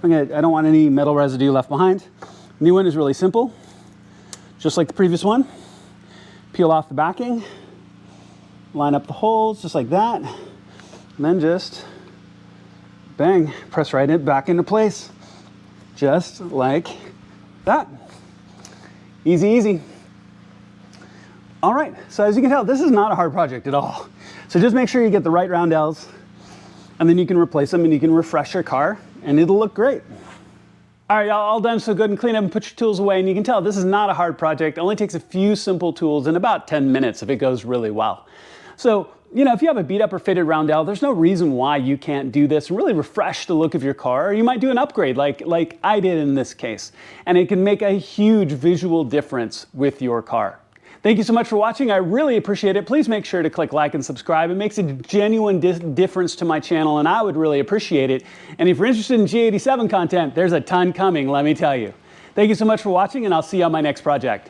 I don't want any metal residue left behind. New one is really simple. Just like the previous one. Peel off the backing. Line up the holes just like that. And then just bang, press right back into place. Just like that. Easy, easy. All right, so as you can tell, this is not a hard project at all. So just make sure you get the right roundels, and then you can replace them and you can refresh your car and it'll look great. All right, y'all, all done, so go ahead and clean up and put your tools away. And you can tell this is not a hard project. It only takes a few simple tools and about 10 minutes if it goes really well. So, you know, if you have a beat up or fitted roundel, there's no reason why you can't do this and really refresh the look of your car. Or you might do an upgrade like I did in this case. And it can make a huge visual difference with your car. Thank you so much for watching. I really appreciate it. Please make sure to click like and subscribe. It makes a genuine difference to my channel, and I would really appreciate it. And if you're interested in G87 content, there's a ton coming, let me tell you. Thank you so much for watching, and I'll see you on my next project.